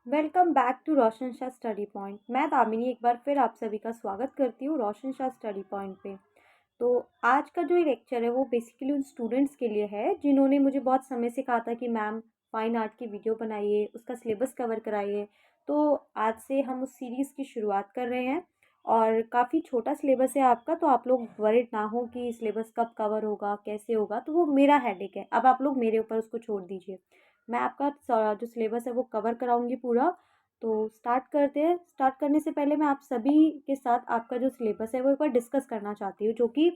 Welcome back to Roshan Shah study point. मैं दामिनी एक बार फिर आप सभी का स्वागत करती हूँ रोशन शाह स्टडी पॉइंट पे। तो आज का जो लेक्चर है वो बेसिकली उन स्टूडेंट्स के लिए है जिन्होंने मुझे बहुत समय से कहा था कि मैम फाइन आर्ट की वीडियो बनाइए, उसका सिलेबस कवर कराइए। तो आज से हम उस सीरीज़ की शुरुआत कर रहे हैं और काफ़ी छोटा सिलेबस है आपका, तो आप लोग वरिड ना हो कि सिलेबस कब कवर होगा, कैसे होगा। तो वो मेरा हेडेक है, अब आप लोग मेरे ऊपर उसको छोड़ दीजिए। मैं आपका जो सिलेबस है वो कवर कराऊंगी पूरा। तो स्टार्ट करते हैं। स्टार्ट करने से पहले मैं आप सभी के साथ आपका जो सिलेबस है वो एक बार डिस्कस करना चाहती हूँ, जो कि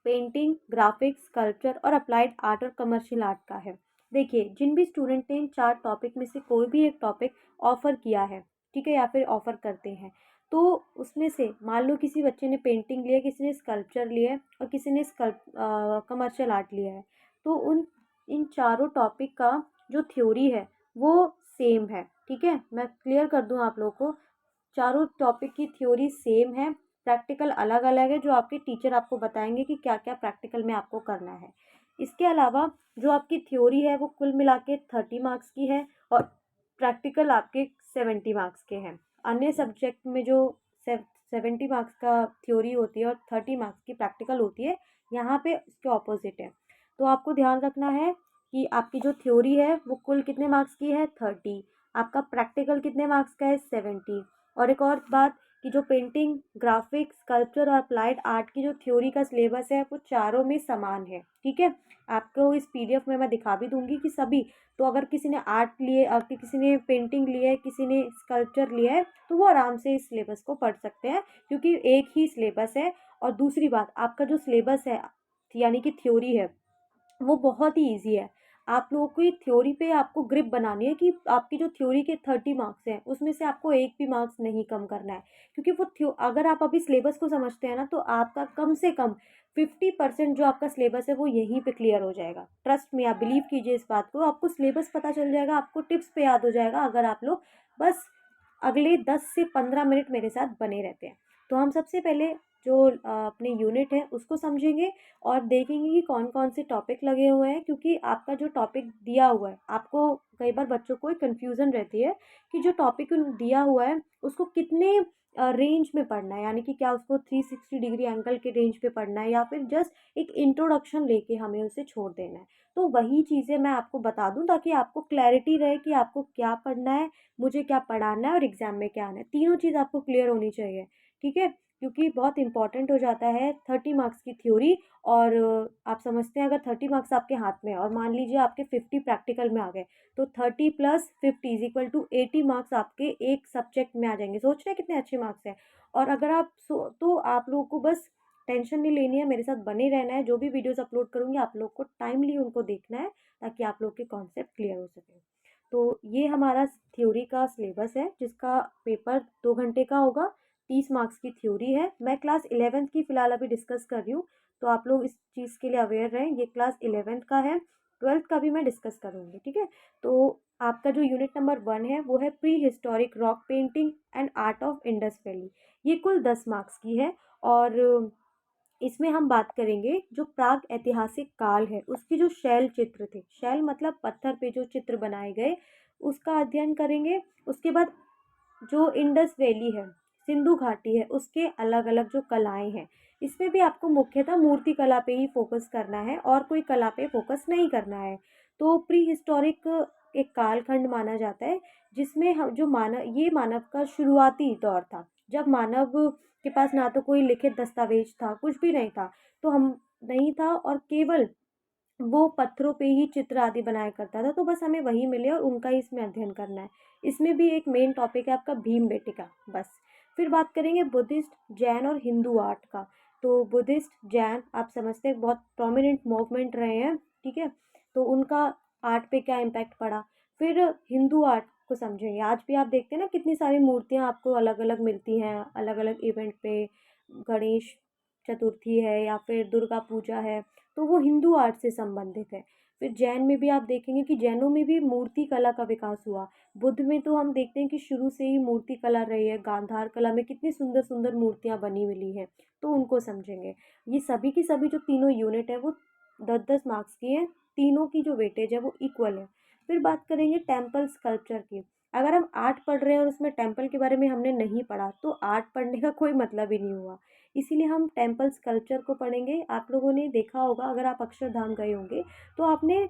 पेंटिंग, ग्राफिक्स, स्कल्पचर और अप्लाइड आर्ट और कमर्शियल आर्ट का है। देखिए, जिन भी स्टूडेंट ने इन 4 टॉपिक में से कोई भी एक टॉपिक ऑफ़र किया है, ठीक है, या फिर ऑफ़र करते हैं, तो उसमें से मान लो किसी बच्चे ने पेंटिंग लिया है, किसी ने स्कल्पचर लिया है और किसी ने कमर्शियल आर्ट लिया है। तो उन इन चारों टॉपिक का जो थ्योरी है वो सेम है, ठीक है? मैं क्लियर कर दूँ आप लोगों को, चारों टॉपिक की थ्योरी सेम है, प्रैक्टिकल अलग अलग है, जो आपके टीचर आपको बताएंगे कि क्या क्या प्रैक्टिकल में आपको करना है। इसके अलावा जो आपकी थ्योरी है वो कुल मिला के 30 मार्क्स की है और प्रैक्टिकल आपके 70 मार्क्स के हैं। अन्य सब्जेक्ट में जो 70 मार्क्स का थ्योरी होती है और 30 मार्क्स की प्रैक्टिकल होती है, यहाँ पे इसके ऑपोजिट है। तो आपको ध्यान रखना है कि आपकी जो थ्योरी है वो कुल कितने मार्क्स की है, 30। आपका प्रैक्टिकल कितने मार्क्स का है, 70। और एक और बात कि जो पेंटिंग, ग्राफिक्स, स्कल्पचर और अप्लाइड आर्ट की जो थ्योरी का सिलेबस है वो चारों में समान है, ठीक है? आपको इस पीडीएफ में मैं दिखा भी दूंगी कि सभी, तो अगर किसी ने आर्ट लिए और किसी ने पेंटिंग लिया है, किसी ने स्कल्पचर लिया है, तो वो आराम से इस सिलेबस को पढ़ सकते हैं, क्योंकि एक ही सिलेबस है। और दूसरी बात, आपका जो सिलेबस है यानी कि थ्योरी है वो बहुत ही ईजी है। आप लोगों को ये थ्योरी पे आपको ग्रिप बनानी है कि आपकी जो थ्योरी के 30 मार्क्स हैं उसमें से आपको एक भी मार्क्स नहीं कम करना है, क्योंकि वो अगर आप अभी सिलेबस को समझते हैं ना, तो आपका कम से कम 50% जो आपका सिलेबस है वो यहीं पे क्लियर हो जाएगा। ट्रस्ट में, आप बिलीव कीजिए इस बात को, आपको सिलेबस पता चल जाएगा, आपको टिप्स पे याद हो जाएगा, अगर आप लोग बस अगले 10 से 15 मिनट मेरे साथ बने रहते हैं। तो हम सबसे पहले जो अपने यूनिट है उसको समझेंगे और देखेंगे कि कौन कौन से टॉपिक लगे हुए हैं, क्योंकि आपका जो टॉपिक दिया हुआ है, आपको कई बार बच्चों को एक कन्फ्यूज़न रहती है कि जो टॉपिक दिया हुआ है उसको कितने रेंज में पढ़ना है, यानी कि क्या उसको 360 डिग्री एंगल के रेंज पे पढ़ना है या फिर जस्ट एक इंट्रोडक्शन लेके हमें उसे छोड़ देना है। तो वही चीज़ें मैं आपको बता दूं ताकि आपको क्लैरिटी रहे कि आपको क्या पढ़ना है, मुझे क्या पढ़ाना है और एग्ज़ाम में क्या आना है। तीनों चीज़ आपको क्लियर होनी चाहिए, ठीक है? क्योंकि बहुत इंपॉर्टेंट हो जाता है 30 मार्क्स की थ्योरी। और आप समझते हैं, अगर 30 मार्क्स आपके हाथ में है और मान लीजिए आपके 50 प्रैक्टिकल में आ गए, तो 30 + 50 = 80 मार्क्स आपके एक सब्जेक्ट में आ जाएंगे। सोच रहे हैं कितने अच्छे मार्क्स हैं। और अगर तो आप लोगों को बस टेंशन नहीं लेनी है, मेरे साथ बने रहना है। जो भी वीडियोस अपलोड करूँगी आप लोग को टाइमली उनको देखना है, ताकि आप लोग के कॉन्सेप्ट क्लियर हो सके। तो ये हमारा थ्योरी का सिलेबस है जिसका पेपर 2 घंटे का होगा। 30 मार्क्स की थ्योरी है। मैं क्लास 11th की फ़िलहाल अभी डिस्कस कर रही हूँ, तो आप लोग इस चीज़ के लिए अवेयर रहें। ये क्लास 11th का है, 12th का भी मैं डिस्कस करूँगी, ठीक है? तो आपका जो यूनिट नंबर 1 है वो है pre historic rock painting and art of Indus valley. ये कुल 10 मार्क्स की है और इसमें हम बात करेंगे जो प्राग ऐतिहासिक काल है उसके जो शैल चित्र थे, शैल मतलब पत्थर पे जो चित्र बनाए गए, उसका अध्ययन करेंगे। उसके बाद जो इंडस वैली है, सिंधु घाटी है, उसके अलग अलग जो कलाएं हैं, इसमें भी आपको मुख्यतः मूर्ति कला पे ही फोकस करना है और कोई कला पे फोकस नहीं करना है। तो प्री हिस्टोरिक एक कालखंड माना जाता है जिसमें हम जो मानव ये मानव का शुरुआती दौर था, जब मानव के पास ना तो कोई लिखित दस्तावेज था, कुछ भी नहीं था। तो हम नहीं था और केवल वो पत्थरों पे ही चित्र आदि बनाया करता था। तो बस हमें वही मिले और उनका ही इसमें अध्ययन करना है। इसमें भी एक मेन टॉपिक है आपका भीमबेटिका, बस। फिर बात करेंगे बुद्धिस्ट, जैन और हिंदू आर्ट का। तो बुद्धिस्ट, जैन आप समझते हैं बहुत प्रोमिनेंट मूवमेंट रहे हैं, ठीक है? तो उनका आर्ट पे क्या इम्पैक्ट पड़ा। फिर हिंदू आर्ट को समझेंगे। आज भी आप देखते हैं ना कितनी सारी मूर्तियाँ आपको अलग अलग मिलती हैं अलग अलग इवेंट पे। गणेश चतुर्थी है या फिर दुर्गा पूजा है, तो वो हिंदू आर्ट से संबंधित है। फिर जैन में भी आप देखेंगे कि जैनों में भी मूर्ति कला का विकास हुआ। बुद्ध में तो हम देखते हैं कि शुरू से ही मूर्ति कला रही है। गांधार कला में कितनी सुंदर सुंदर मूर्तियां बनी मिली हैं, तो उनको समझेंगे। ये सभी की सभी जो तीनों यूनिट है वो 10-10 मार्क्स की है। तीनों की जो वेटेज है वो इक्वल है। फिर बात करेंगे टेम्पल स्कल्पचर की। अगर हम आर्ट पढ़ रहे हैं और उसमें टेम्पल के बारे में हमने नहीं पढ़ा तो आर्ट पढ़ने का कोई मतलब ही नहीं हुआ। इसीलिए हम टेम्पल स्कल्पचर को पढ़ेंगे। आप लोगों ने देखा होगा, अगर आप अक्षरधाम गए होंगे तो आपने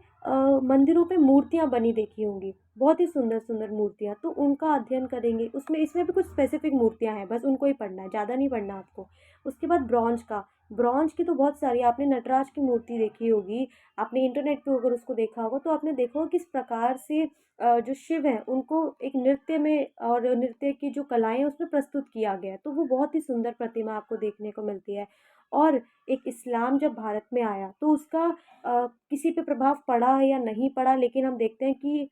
मंदिरों पे मूर्तियाँ बनी देखी होंगी, बहुत ही सुंदर सुंदर मूर्तियाँ, तो उनका अध्ययन करेंगे। उसमें इसमें भी कुछ स्पेसिफिक मूर्तियाँ हैं, बस उनको ही पढ़ना है, ज़्यादा नहीं पढ़ना आपको। उसके बाद ब्रॉन्ज का, ब्रॉन्ज की तो बहुत सारी, आपने नटराज की मूर्ति देखी होगी, आपने इंटरनेट पे अगर उसको देखा होगा तो आपने देखा होगा किस प्रकार से जो शिव हैं उनको एक नृत्य में और नृत्य की जो कलाएं हैं उसमें प्रस्तुत किया गया है, तो वो बहुत ही सुंदर प्रतिमा आपको देखने को मिलती है। और एक इस्लाम जब भारत में आया तो उसका किसी पे प्रभाव पड़ा है या नहीं पड़ा, लेकिन हम देखते हैं कि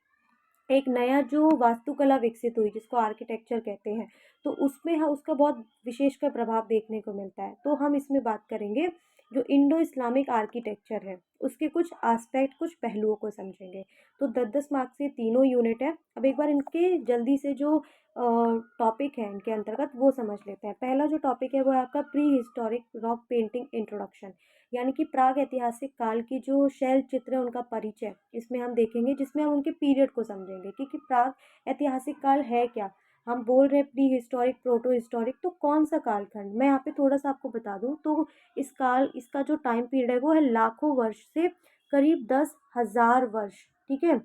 एक नया जो वास्तुकला विकसित हुई जिसको आर्किटेक्चर कहते हैं, तो उसमें उसका बहुत विशेषकर प्रभाव देखने को मिलता है। तो हम इसमें बात करेंगे जो इंडो इस्लामिक आर्किटेक्चर है उसके कुछ एस्पेक्ट, कुछ पहलुओं को समझेंगे। तो 10-10 मार्क्स से तीनों यूनिट है। अब एक बार इनके जल्दी से जो टॉपिक है इनके अंतर्गत वो समझ लेते हैं। पहला जो टॉपिक है वो है आपका pre historic rock painting introduction, यानी कि प्राग ऐतिहासिक काल की जो शैल चित्र है उनका परिचय इसमें हम देखेंगे, जिसमें हम उनके पीरियड को समझेंगे कि प्राग ऐतिहासिक काल है क्या। हम बोल रहे हैं प्री हिस्टोरिक, प्रोटो हिस्टोरिक, तो कौन सा कालखंड, मैं यहाँ पे थोड़ा सा आपको बता दूँ तो इस काल, इसका जो टाइम पीरियड है वो है लाखों वर्ष से करीब 10,000 वर्ष, ठीक है।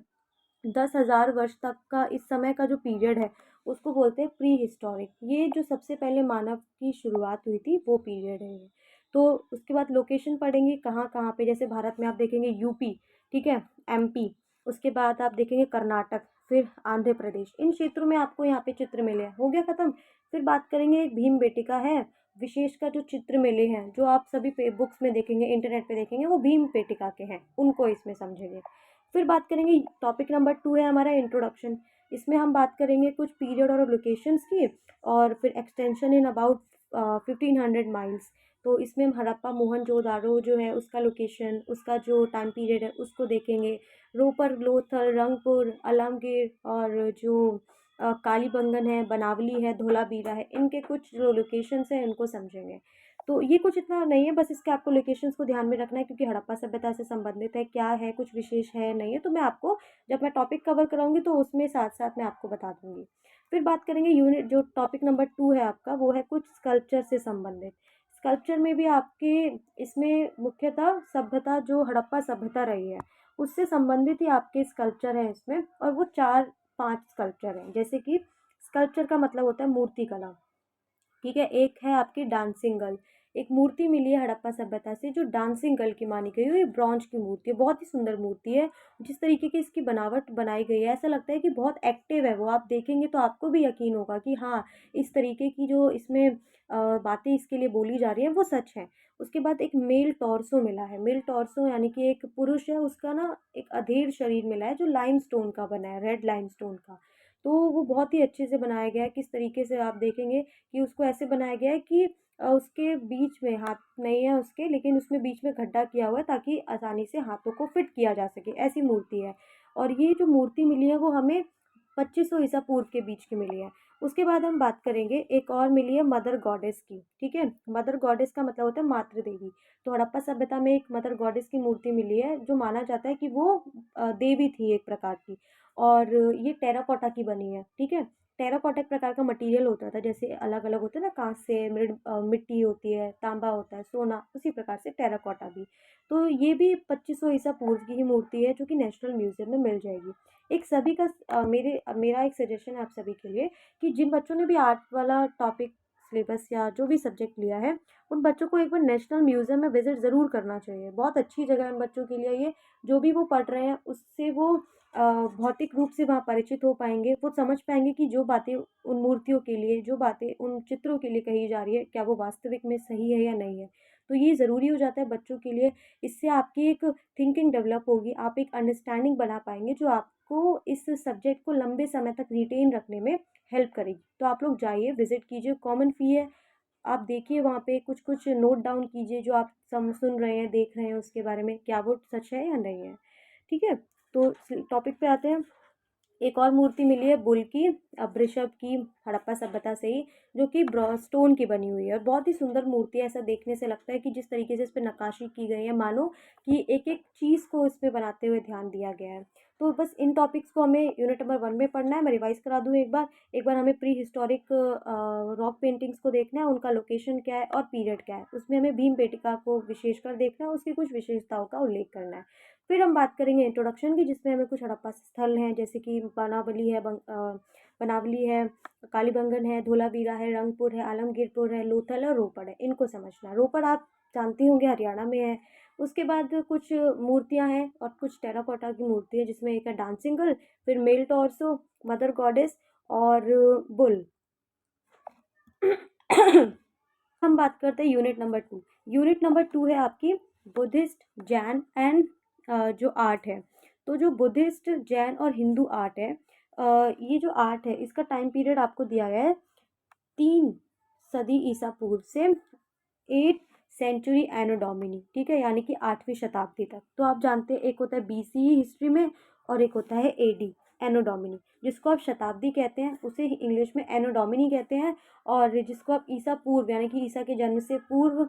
10,000 वर्ष तक का इस समय का जो पीरियड है उसको बोलते हैं प्री हिस्टोरिक। ये जो सबसे पहले मानव की शुरुआत हुई थी वो पीरियड है ये। तो उसके बाद लोकेशन पढ़ेंगे कहाँ कहाँ पे, जैसे भारत में आप देखेंगे यूपी, ठीक है, एमपी, उसके बाद आप देखेंगे कर्नाटक, फिर आंध्र प्रदेश, इन क्षेत्रों में आपको यहाँ पे चित्र मिले हैं। हो गया खत्म। फिर बात करेंगे भीम बेटिका है, विशेष का जो चित्र मिले हैं जो आप सभी पे बुक्स में देखेंगे, इंटरनेट पे देखेंगे, वो भीम बेटिका के हैं, उनको इसमें समझेंगे। फिर बात करेंगे टॉपिक नंबर 2 है हमारा इंट्रोडक्शन। इसमें हम बात करेंगे कुछ पीरियड और लोकेशंस की, और फिर एक्सटेंशन इन अबाउट 1500 माइल्स। तो इसमें हम हड़प्पा मोहनजोदाड़ो जो है उसका लोकेशन, उसका जो टाइम पीरियड है उसको देखेंगे। रोपर, लोथल, रंगपुर, आलमगीर और जो कालीबंगन है, बनावली है, धोलावीरा है, इनके कुछ जो लोकेशंस हैं इनको समझेंगे। तो ये कुछ इतना नहीं है, बस इसके आपको लोकेशंस को ध्यान में रखना है क्योंकि हड़प्पा सभ्यता से संबंधित है, क्या है, कुछ विशेष है नहीं है, तो मैं आपको जब मैं टॉपिक कवर कराऊंगी तो उसमें साथ साथ मैं आपको बता दूंगी। फिर बात करेंगे यूनिट, जो टॉपिक नंबर 2 है आपका वो है कुछ स्कल्पचर से संबंधित। स्कल्पचर में भी आपके इसमें मुख्यतः सभ्यता, जो हड़प्पा सभ्यता रही है उससे संबंधित ही आपके स्कल्पचर है इसमें, और वो 4-5 स्कल्पचर हैं। जैसे कि स्कल्पचर का मतलब होता है मूर्ति कला, ठीक है। एक है आपकी डांसिंग गर्ल, एक मूर्ति मिली है हड़प्पा सभ्यता से जो डांसिंग गर्ल की मानी गई है। ये ब्रॉन्ज की मूर्ति है, बहुत ही सुंदर मूर्ति है। जिस तरीके की इसकी बनावट बनाई गई है ऐसा लगता है कि बहुत एक्टिव है वो, आप देखेंगे तो आपको भी यकीन होगा कि हाँ, इस तरीके की जो इसमें बातें इसके लिए बोली जा रही हैं वो सच है। उसके बाद एक मेल टॉर्सो मिला है। मेल टॉर्सो यानी कि एक पुरुष है, उसका ना एक अधेड़ शरीर मिला है जो लाइमस्टोन का बना है, रेड लाइमस्टोन का। तो वो बहुत ही अच्छे से बनाया गया है। किस तरीके से आप देखेंगे कि उसको ऐसे बनाया गया है कि उसके बीच में हाथ नहीं है उसके, लेकिन उसमें बीच में गड्ढा किया हुआ है ताकि आसानी से हाथों को फिट किया जा सके, ऐसी मूर्ति है। और ये जो मूर्ति मिली है वो हमें 2500 ईसा पूर्व के बीच की मिली है। उसके बाद हम बात करेंगे एक और मिली है मदर गॉडेस की, ठीक है। मदर गॉडेस का मतलब होता है मातृ देवी। तो हड़प्पा सभ्यता में एक मदर गॉडेस की मूर्ति मिली है जो माना जाता है कि वो देवी थी एक प्रकार की, और ये टेराकोटा की बनी है, ठीक है। टेराकोटा एक प्रकार का मटेरियल होता था, जैसे अलग अलग होते हैं ना, कांस्य, मिट्टी होती है, तांबा होता है, सोना, उसी प्रकार से टेराकोटा भी। तो ये भी 2500 ईसा पूर्व की ही मूर्ति है जो कि नेशनल म्यूजियम में मिल जाएगी। एक सभी का मेरा एक सजेशन है आप सभी के लिए कि जिन बच्चों ने भी आर्ट वाला टॉपिक सिलेबस या जो भी सब्जेक्ट लिया है उन बच्चों को एक बार नेशनल म्यूजियम में विजिट ज़रूर करना चाहिए। बहुत अच्छी जगह है उन बच्चों के लिए ये, जो भी वो पढ़ रहे हैं उससे वो भौतिक रूप से वहाँ परिचित हो पाएंगे, वो समझ पाएंगे कि जो बातें उन मूर्तियों के लिए, जो बातें उन चित्रों के लिए कही जा रही है, क्या वो वास्तविक में सही है या नहीं है। तो ये ज़रूरी हो जाता है बच्चों के लिए। इससे आपकी एक थिंकिंग डेवलप होगी, आप एक अंडरस्टैंडिंग बना पाएंगे जो आपको इस सब्जेक्ट को लंबे समय तक रिटेन रखने में हेल्प करेगी। तो आप लोग जाइए, विजिट कीजिए, कॉमन फ़ी है, आप देखिए वहाँ पे कुछ कुछ नोट डाउन कीजिए जो आप सुन रहे हैं, देख रहे हैं, उसके बारे में क्या वो सच है या नहीं है, ठीक है। तो टॉपिक पे आते हैं। एक और मूर्ति मिली है बुल की, वृषभ की, हड़प्पा सभ्यता से ही, जो कि स्टोन की बनी हुई है और बहुत ही सुंदर मूर्ति है। ऐसा देखने से लगता है कि जिस तरीके से इस पर नक्काशी की गई है, मानो कि एक एक चीज़ को इस पे बनाते हुए ध्यान दिया गया है। तो बस इन टॉपिक्स को हमें यूनिट नंबर 1 में पढ़ना है। मैं रिवाइज़ करा दूँ एक बार हमें प्री हिस्टोरिक रॉक पेंटिंग्स को देखना है, उनका लोकेशन क्या है और पीरियड क्या है। उसमें हमें भीमबेटका को विशेषकर देखना है, उसकी कुछ विशेषताओं का उल्लेख करना है। फिर हम बात करेंगे इंट्रोडक्शन की, जिसमें हमें कुछ हड़प्पा स्थल हैं, जैसे कि बनावली है, कालीबंगन है, धोलावीरा है, रंगपुर है, आलमगीरपुर है, लोथल है और रोपड़ है। इनको समझना है। रोपड़ आप जानती होंगे हरियाणा में है। उसके बाद कुछ मूर्तियाँ हैं और कुछ टेराकोटा की मूर्ति है, जिसमें एक है डांसिंग गर्ल, फिर मेल टॉर्सो, मदर गॉडेस और बुल। हम बात करते हैं यूनिट नंबर 2। यूनिट नंबर 2 है आपकी बुद्धिस्ट, जैन एंड जो आर्ट है। तो जो बुद्धिस्ट, जैन और हिंदू आर्ट है, ये जो आर्ट है इसका टाइम पीरियड आपको दिया गया है 3 सदी ईसा पूर्व से 8 सेंचुरी एनो डोमिनी, ठीक है, यानी कि 8वीं शताब्दी तक। तो आप जानते हैं एक होता है BCE हिस्ट्री में और एक होता है AD एनो डोमिनी। जिसको आप शताब्दी कहते हैं उसे इंग्लिश में एनो डोमिनी कहते हैं, और जिसको आप ईसा पूर्व यानी कि ईसा के जन्म से पूर्व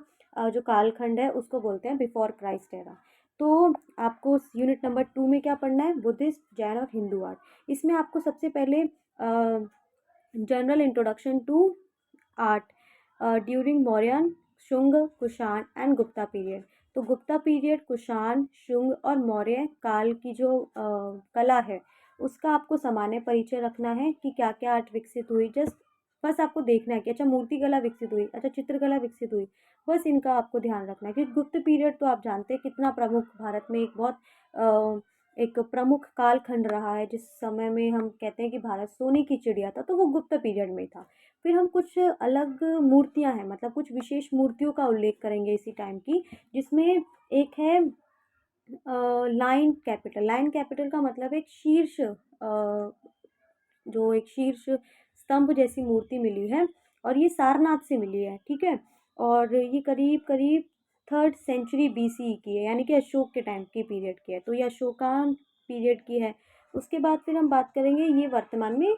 जो कालखंड है उसको बोलते हैं बिफोर क्राइस्ट एरा। तो आपको यूनिट नंबर 2 में क्या पढ़ना है? बुद्धिस्ट, जैन और हिंदू आर्ट। इसमें आपको सबसे पहले general introduction to art during Mauryan, Shunga, Kushan and Gupta period. तो गुप्ता पीरियड, कुषाण, शुंग और मौर्य काल की जो कला है उसका आपको सामान्य परिचय रखना है कि क्या क्या आर्ट विकसित हुई। जस्ट बस आपको देखना है कि अच्छा मूर्ति कला विकसित हुई, अच्छा चित्रकला विकसित हुई, बस इनका आपको ध्यान रखना है। क्योंकि गुप्त पीरियड तो आप जानते हैं कितना प्रमुख, भारत में एक बहुत एक प्रमुख कालखंड रहा है, जिस समय में हम कहते हैं कि भारत सोने की चिड़िया था, तो वो गुप्त पीरियड में था। फिर हम कुछ अलग मूर्तियां हैं, मतलब कुछ विशेष मूर्तियों का उल्लेख करेंगे इसी टाइम की, जिसमें एक है लाइन कैपिटल। लाइन कैपिटल का मतलब एक शीर्ष जो एक शीर्ष स्तंभ जैसी मूर्ति मिली है, और ये सारनाथ से मिली है, ठीक है। और ये करीब करीब 3rd सेंचुरी BCE की है, यानी कि अशोक के टाइम की पीरियड की है। तो ये अशोकान पीरियड की है। उसके बाद फिर हम बात करेंगे, ये वर्तमान में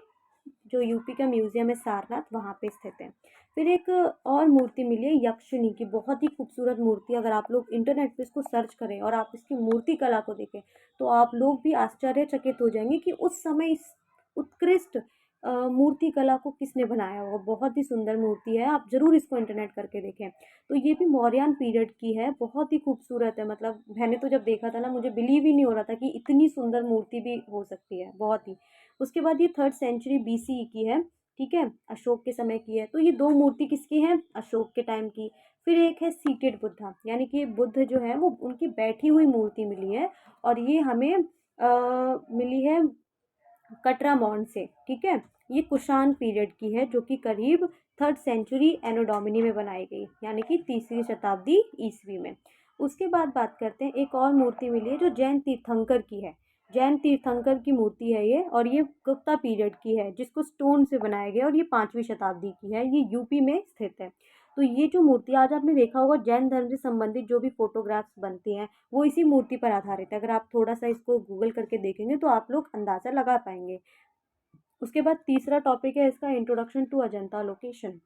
जो यूपी का म्यूजियम है सारनाथ, वहाँ पे स्थित है। फिर एक और मूर्ति मिली है यक्षिणी की, बहुत ही खूबसूरत मूर्ति। अगर आप लोग इंटरनेट पे इसको सर्च करें और आप इसकी मूर्ति कला को देखें तो आप लोग भी आश्चर्यचकित हो जाएंगे कि उस समय इस उत्कृष्ट मूर्ति कला को किसने बनाया होगा। बहुत ही सुंदर मूर्ति है, आप जरूर इसको इंटरनेट करके देखें। तो ये भी मौर्यन पीरियड की है, बहुत ही खूबसूरत है। मतलब मैंने तो जब देखा था ना, मुझे बिलीव ही नहीं हो रहा था कि इतनी सुंदर मूर्ति भी हो सकती है, बहुत ही। उसके बाद ये 3rd सेंचुरी BCE की है, ठीक है, अशोक के समय की है। तो ये 2 मूर्ति किसकी हैं? अशोक के टाइम की। फिर एक है सीटेड बुद्धा, यानी कि बुद्ध जो है वो उनकी बैठी हुई मूर्ति मिली है, और ये हमें मिली है कटरा मॉन्ड से, ठीक है। ये कुषाण पीरियड की है, जो कि करीब 3rd सेंचुरी एनो डोमिनी में बनाई गई, यानी कि 3री शताब्दी ईस्वी में। उसके बाद बात करते हैं, एक और मूर्ति मिली है जो जैन तीर्थंकर की है। जैन तीर्थंकर की मूर्ति है ये, और ये गुप्ता पीरियड की है, जिसको स्टोन से बनाया गया, और ये 5वीं शताब्दी की है। ये यूपी में स्थित है। तो ये जो मूर्ति, आज आपने देखा होगा जैन धर्म से संबंधित जो भी फोटोग्राफ्स बनती हैं वो इसी मूर्ति पर आधारित है। अगर आप थोड़ा सा इसको गूगल करके देखेंगे तो आप लोग अंदाज़ा लगा पाएंगे। उसके बाद तीसरा टॉपिक है इसका इंट्रोडक्शन टू अजंता लोकेशन।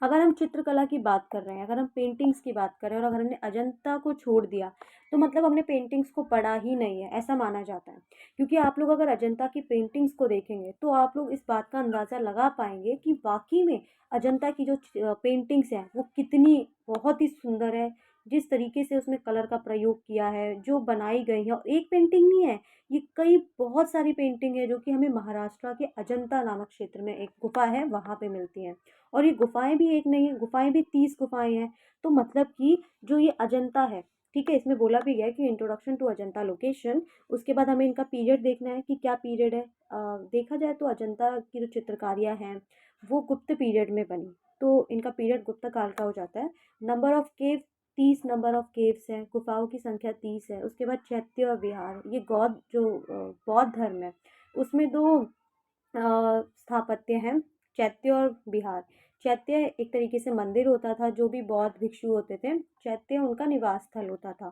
अगर हम चित्रकला की बात कर रहे हैं, अगर हम पेंटिंग्स की बात कर रहे हैं, और अगर हमने अजंता को छोड़ दिया तो मतलब हमने पेंटिंग्स को पढ़ा ही नहीं है, ऐसा माना जाता है। क्योंकि आप लोग अगर अजंता की पेंटिंग्स को देखेंगे तो आप लोग इस बात का अंदाज़ा लगा पाएंगे कि वाकई में अजंता की जो पेंटिंग्स हैं वो कितनी बहुत ही सुंदर है। जिस तरीके से उसमें कलर का प्रयोग किया है, जो बनाई गई है, और एक पेंटिंग नहीं है, ये कई बहुत सारी पेंटिंग है जो कि हमें महाराष्ट्र के अजंता नामक क्षेत्र में एक गुफा है वहाँ पे मिलती हैं। और ये गुफाएं भी एक नहीं है, गुफाएं भी 30 गुफाएं हैं। तो मतलब कि जो ये अजंता है, ठीक है, इसमें बोला भी गया है कि इंट्रोडक्शन टू अजंता लोकेशन। उसके बाद हमें इनका पीरियड देखना है कि क्या पीरियड है। देखा जाए तो अजंता की जो चित्रकारियाँ हैं वो गुप्त पीरियड में बनी, तो इनका पीरियड गुप्त काल का हो जाता है। Number of cave 30 number of caves हैं, गुफाओं की संख्या 30 है। उसके बाद चैत्य और विहार, ये बौद्ध धर्म है उसमें 2 स्थापत्य हैं, चैत्य और विहार। चैत्य एक तरीके से मंदिर होता था, जो भी बौद्ध भिक्षु होते थे, चैत्य उनका निवास स्थल होता था।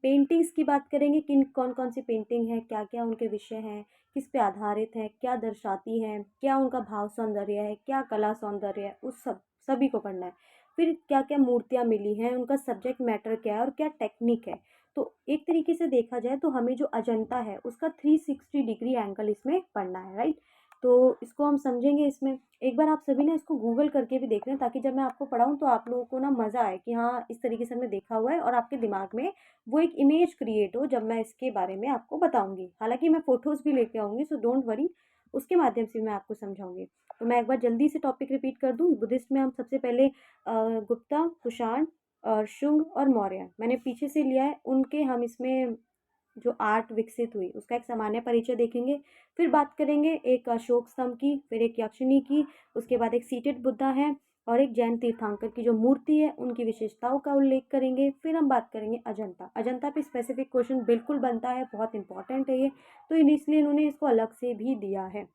पेंटिंग्स की बात करेंगे, किन कौन कौन सी पेंटिंग है, क्या क्या उनके विषय हैं, किस पे आधारित है, क्या दर्शाती हैं, क्या उनका भाव सौंदर्य है, क्या कला सौंदर्य है, उस सभी को पढ़ना है। फिर क्या क्या मूर्तियाँ मिली हैं, उनका सब्जेक्ट मैटर क्या है और क्या टेक्निक है। तो एक तरीके से देखा जाए तो हमें जो अजंता है उसका 360 डिग्री एंगल इसमें पढ़ना है, राइट। तो इसको हम समझेंगे इसमें। एक बार आप सभी ना इसको गूगल करके भी देख लें, ताकि जब मैं आपको पढ़ाऊँ तो आप लोगों को ना मज़ा आए कि हाँ, इस तरीके से हमने देखा हुआ है, और आपके दिमाग में वो एक इमेज क्रिएट हो जब मैं इसके बारे में आपको बताऊँगी। हालाँकि मैं फ़ोटोज़ भी लेके आऊँगी, सो डोंट वरी, उसके माध्यम से मैं आपको समझाऊँगी। तो मैं एक बार जल्दी से टॉपिक रिपीट कर दूँ। बुद्धिस्ट में हम सबसे पहले गुप्ता, कुषाण और शुंग और मौर्य मैंने पीछे से लिया है, उनके हम इसमें जो आर्ट विकसित हुई उसका एक सामान्य परिचय देखेंगे। फिर बात करेंगे एक अशोक स्तंभ की, फिर एक यक्षिणी की, उसके बाद एक सीटेड बुद्धा है, और एक जैन तीर्थंकर की जो मूर्ति है उनकी विशेषताओं का उल्लेख करेंगे। फिर हम बात करेंगे अजंता। अजंता पे स्पेसिफिक क्वेश्चन बिल्कुल बनता है, बहुत इंपॉर्टेंट है ये, तो इसलिए इन्होंने इसको अलग से भी दिया है।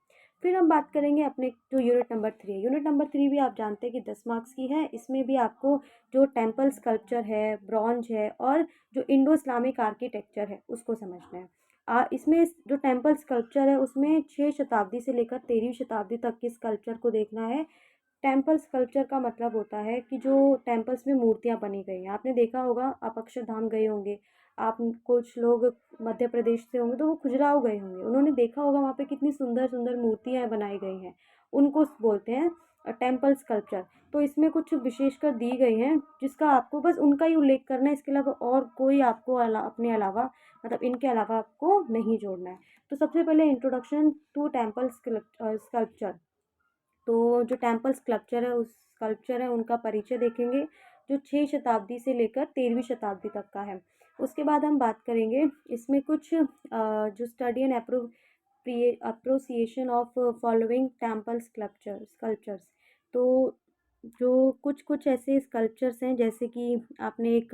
फिर हम बात करेंगे अपने जो यूनिट नंबर 3 है। यूनिट नंबर 3 भी आप जानते हैं कि 10 मार्क्स की है। इसमें भी आपको जो टेम्पल स्कल्पचर है, ब्रॉन्ज है, और जो इंडो इस्लामिक आर्किटेक्चर है उसको समझना है। इसमें जो टेम्पल स्कल्पचर है उसमें 6 शताब्दी से लेकर 13वीं शताब्दी तक के स्कल्पचर को देखना है। टेम्पल स्कल्पचर का मतलब होता है कि जो टेम्पल्स में मूर्तियाँ बनी गई हैं। आपने देखा होगा, आप अक्षरधाम गए होंगे, आप कुछ लोग मध्य प्रदेश से होंगे तो वो खजुराहो गए होंगे, उन्होंने देखा होगा वहाँ पे कितनी सुंदर सुंदर मूर्तियाँ बनाई गई हैं, उनको बोलते हैं टेम्पल स्कल्पचर। तो इसमें कुछ विशेषकर दी गई हैं जिसका आपको बस उनका ही उल्लेख करना है, इसके अलावा और कोई आपको अपने अलावा, मतलब इनके अलावा आपको नहीं जोड़ना है। तो सबसे पहले इंट्रोडक्शन टू टेम्पल स्कल्पचर। तो जो टेम्पल स्कल्पचर है उनका परिचय देखेंगे, जो 6 शताब्दी से लेकर 13वीं शताब्दी तक का है। उसके बाद हम बात करेंगे इसमें कुछ जो study and appreciation of following temple sculptures. तो जो कुछ कुछ ऐसे स्कल्पचर्स हैं, जैसे कि आपने एक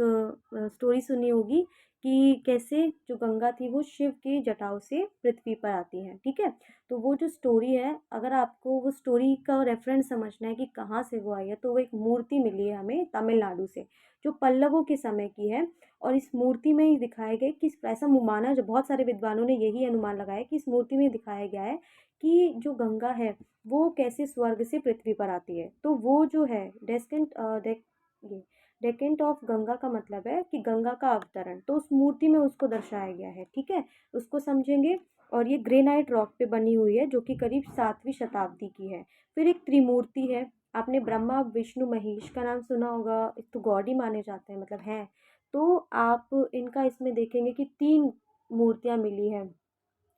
स्टोरी सुनी होगी कि कैसे जो गंगा थी वो शिव की जटाओं से पृथ्वी पर आती है, ठीक है। तो वो जो स्टोरी है, अगर आपको वो स्टोरी का रेफरेंस समझना है कि कहाँ से वो आई है, तो वो एक मूर्ति मिली है हमें तमिलनाडु से, जो पल्लवों के समय की है। और इस मूर्ति में ही दिखाया गया कि ऐसा माना, जो बहुत सारे विद्वानों ने यही अनुमान लगाया कि इस मूर्ति में दिखाया गया है कि जो गंगा है वो कैसे स्वर्ग से पृथ्वी पर आती है। तो वो जो है ये डेकेंट ऑफ गंगा का मतलब है कि गंगा का अवतरण, तो उस मूर्ति में उसको दर्शाया गया है, ठीक है। उसको समझेंगे। और ये ग्रेनाइट रॉक पे बनी हुई है, जो कि करीब 7वीं शताब्दी की है। फिर एक त्रिमूर्ति है। आपने ब्रह्मा विष्णु महेश का नाम सुना होगा, एक तो गॉड ही माने जाते हैं, मतलब हैं। तो आप इनका इसमें देखेंगे कि 3 मूर्तियाँ मिली हैं,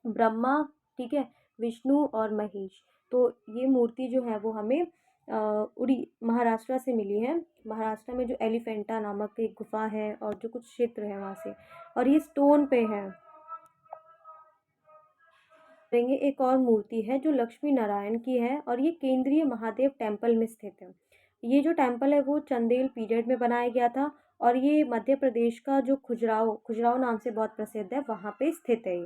ब्रह्मा, ठीक है, विष्णु और महेश। तो ये मूर्ति जो है वो हमें उड़ी महाराष्ट्र से मिली है। महाराष्ट्र में जो एलिफेंटा नामक एक गुफा है और जो कुछ क्षेत्र है वहाँ से, और ये स्टोन पे है। करेंगे एक और मूर्ति है जो लक्ष्मी नारायण की है, और ये केंद्रीय महादेव टेम्पल में स्थित है। ये जो टेम्पल है वो चंदेल पीरियड में बनाया गया था, और ये मध्य प्रदेश का जो खजुराहो खजुराहो नाम से बहुत प्रसिद्ध है, वहाँ पे स्थित है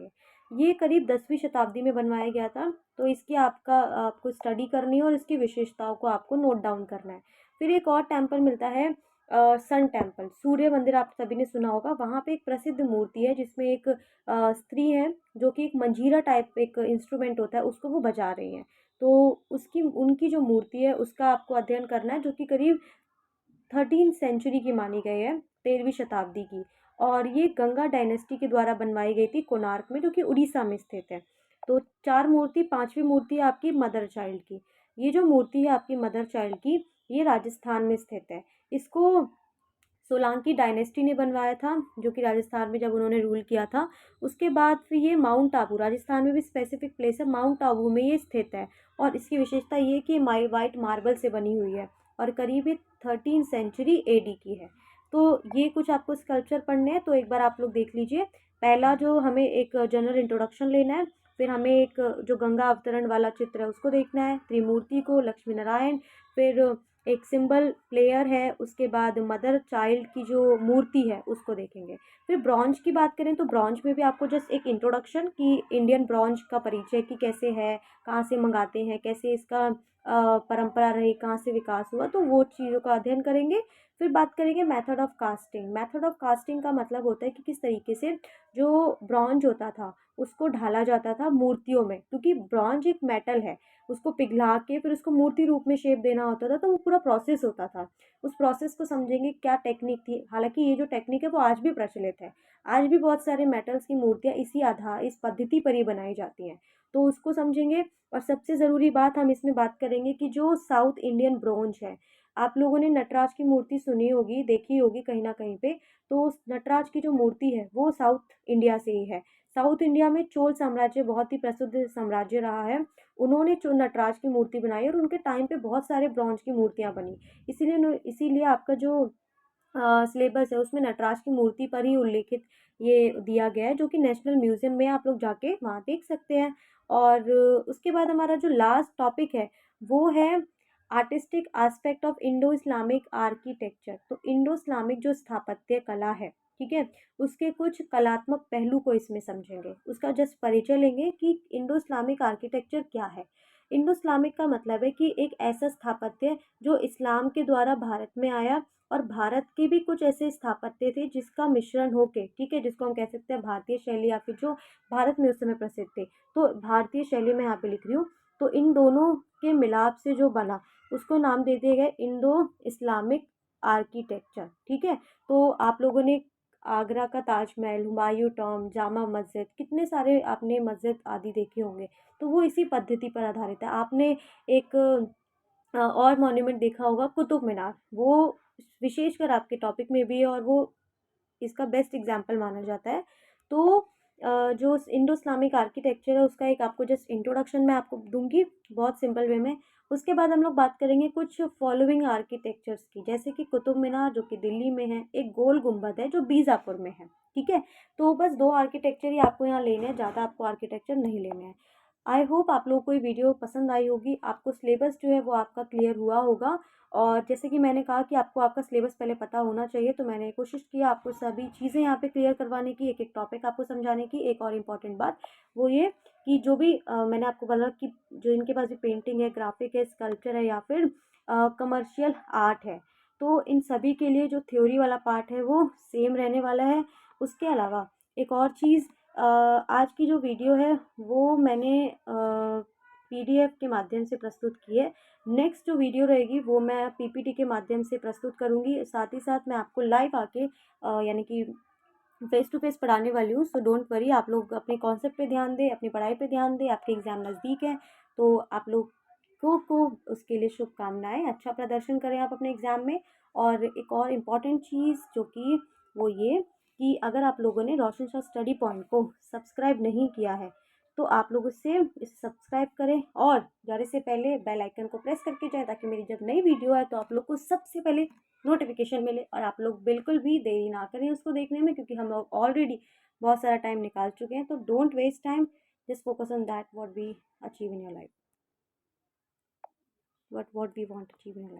ये करीब 10वीं शताब्दी में बनवाया गया था। तो इसकी आपको स्टडी करनी है और इसकी विशेषताओं को आपको नोट डाउन करना है। फिर एक और टेम्पल मिलता है सन टेम्पल, सूर्य मंदिर, आप सभी ने सुना होगा। वहाँ पे एक प्रसिद्ध मूर्ति है जिसमें एक स्त्री है जो कि एक मंजीरा टाइप एक इंस्ट्रूमेंट होता है, उसको वो बजा रही हैं। तो उसकी उनकी जो मूर्ति है उसका आपको अध्ययन करना है, जो कि करीब 13th सेंचुरी की मानी गई है, 13वीं शताब्दी की। और ये गंगा डायनेस्टी के द्वारा बनवाई गई थी कोणार्क में, जो कि उड़ीसा में स्थित है। तो 4 मूर्ति, 5वीं मूर्ति है आपकी मदर चाइल्ड की। ये जो मूर्ति है आपकी मदर चाइल्ड की, ये राजस्थान में स्थित है। इसको सोलंकी डायनेस्टी ने बनवाया था, जो कि राजस्थान में जब उन्होंने रूल किया था। उसके बाद फिर ये माउंट आबू, राजस्थान में भी स्पेसिफिक प्लेस है, माउंट आबू में ये स्थित है। और इसकी विशेषता ये है कि वाइट मार्बल से बनी हुई है, और करीब 13 सेंचुरी एडी की है। तो ये कुछ आपको स्कल्पचर पढ़ने हैं, तो एक बार आप लोग देख लीजिए। पहला जो हमें एक जनरल इंट्रोडक्शन लेना है, फिर हमें एक जो गंगा अवतरण वाला चित्र है उसको देखना है, त्रिमूर्ति को, लक्ष्मी नारायण, फिर एक सिंबल प्लेयर है, उसके बाद मदर चाइल्ड की जो मूर्ति है उसको देखेंगे। फिर ब्रॉन्ज की बात करें तो ब्रॉन्ज में भी आपको जस्ट एक इंट्रोडक्शन कि इंडियन ब्रॉन्ज का परिचय कि कैसे है, कहाँ से मंगाते हैं, कैसे इसका परंपरा रही, कहाँ से विकास हुआ, तो वो चीज़ों का अध्ययन करेंगे। फिर बात करेंगे method of casting. Method of casting का मतलब होता है कि किस तरीके से जो ब्रॉन्ज होता था उसको ढाला जाता था मूर्तियों में, क्योंकि ब्रॉन्ज एक मेटल है, उसको पिघला के फिर उसको मूर्ति रूप में शेप देना होता था, तो वो पूरा प्रोसेस होता था। उस प्रोसेस को समझेंगे, क्या टेक्निक थी। हालांकि ये जो टेक्निक है वो आज भी प्रचलित है, आज भी बहुत सारे मेटल्स की मूर्तियाँ इसी आधार, इस पद्धति पर ही बनाई जाती हैं, तो उसको समझेंगे। और सबसे ज़रूरी बात हम इसमें बात करेंगे कि जो साउथ इंडियन ब्रोंज है, आप लोगों ने नटराज की मूर्ति सुनी होगी, देखी होगी कहीं ना कहीं पे, तो उस नटराज की जो मूर्ति है वो साउथ इंडिया से ही है। साउथ इंडिया में चोल साम्राज्य बहुत ही प्रसिद्ध साम्राज्य रहा है, उन्होंने जो नटराज की मूर्ति बनाई और उनके टाइम पे बहुत सारे ब्रॉन्ज की मूर्तियाँ बनी। इसीलिए आपका जो सिलेबस है उसमें नटराज की मूर्ति पर ही उल्लेखित ये दिया गया है, जो कि नेशनल म्यूजियम में आप लोग जाके वहाँ देख सकते हैं। और उसके बाद हमारा जो लास्ट टॉपिक है वो है artistic aspect of Indo Islamic architecture. तो इंडो इस्लामिक जो स्थापत्य कला है, ठीक है, उसके कुछ कलात्मक पहलू को इसमें समझेंगे, उसका जस्ट परिचय लेंगे कि इंडो इस्लामिक आर्किटेक्चर क्या है। इंडो इस्लामिक का मतलब है कि एक ऐसा स्थापत्य जो इस्लाम के द्वारा भारत में आया, और भारत के भी कुछ ऐसे स्थापत्य थे जिसका मिश्रण होके, ठीक है, जिसको हम कह सकते हैं भारतीय शैली, या फिर जो भारत में उस समय प्रसिद्ध थे, तो भारतीय शैली में यहाँ पे लिख रही हूँ। तो इन दोनों के मिलाप से जो बना उसको नाम दे दिया गया इंडो इस्लामिक आर्किटेक्चर, ठीक है। तो आप लोगों ने आगरा का ताजमहल, हुमायूं टॉम, जामा मस्जिद, कितने सारे आपने मस्जिद आदि देखे होंगे, तो वो इसी पद्धति पर आधारित है। आपने एक और मॉन्यूमेंट देखा होगा, कुतुब मीनार, वो विशेषकर आपके टॉपिक में भी है और वो इसका बेस्ट एग्जाम्पल माना जाता है। तो जो इंडो इस्लामिक आर्किटेक्चर है उसका एक आपको जस्ट इंट्रोडक्शन मैं आपको दूंगी बहुत सिंपल वे में। उसके बाद हम लोग बात करेंगे कुछ फॉलोइंग आर्किटेक्चर्स की, जैसे कि कुतुब मीनार जो कि दिल्ली में है, एक गोल गुम्बद है जो बीजापुर में है, ठीक है। तो बस दो आर्किटेक्चर ही आपको यहाँ लेने हैं, ज़्यादा आपको आर्किटेक्चर नहीं लेने हैं। आई होप आप लोगों को ये वीडियो पसंद आई होगी, आपको सिलेबस जो है वो आपका क्लियर हुआ होगा। और जैसे कि मैंने कहा कि आपको आपका सिलेबस पहले पता होना चाहिए, तो मैंने कोशिश की आपको सभी चीज़ें यहाँ पे क्लियर करवाने की, एक एक टॉपिक आपको समझाने की। एक और इम्पॉर्टेंट बात वो ये कि जो भी मैंने आपको बोला कि जो इनके पास भी पेंटिंग है, ग्राफिक है, स्कल्पचर है, या फिर कमर्शियल आर्ट है, तो इन सभी के लिए जो थ्योरी वाला पार्ट है वो सेम रहने वाला है। उसके अलावा एक और चीज़, आज की जो वीडियो है वो मैंने पीडीएफ के माध्यम से प्रस्तुत की है। नेक्स्ट जो वीडियो रहेगी वो मैं पीपीटी के माध्यम से प्रस्तुत करूँगी, साथ ही साथ मैं आपको लाइव आके यानी कि फेस टू फेस पढ़ाने वाली हूँ। सो डोंट वरी, आप लोग अपने कॉन्सेप्ट पे ध्यान दें, अपनी पढ़ाई पे ध्यान दें, आपके एग्ज़ाम नज़दीक है, तो आप लोग को उसके लिए शुभकामनाएं, अच्छा प्रदर्शन करें आप अपने एग्ज़ाम में। और एक और इम्पॉर्टेंट चीज़ जो कि वो ये कि अगर आप लोगों ने रोशन शाह स्टडी पॉइंट को सब्सक्राइब नहीं किया है तो आप लोग उससे इसे सब्सक्राइब करें और जाने से पहले बेल आइकन को प्रेस करके जाएं, ताकि मेरी जब नई वीडियो है तो आप लोग को सबसे पहले नोटिफिकेशन मिले। और आप लोग बिल्कुल भी देरी ना करें उसको देखने में, क्योंकि हम लोग ऑलरेडी बहुत सारा टाइम निकाल चुके हैं। तो don't waste time, just focus on that what we achieve in your life, what we want to achieve in your life.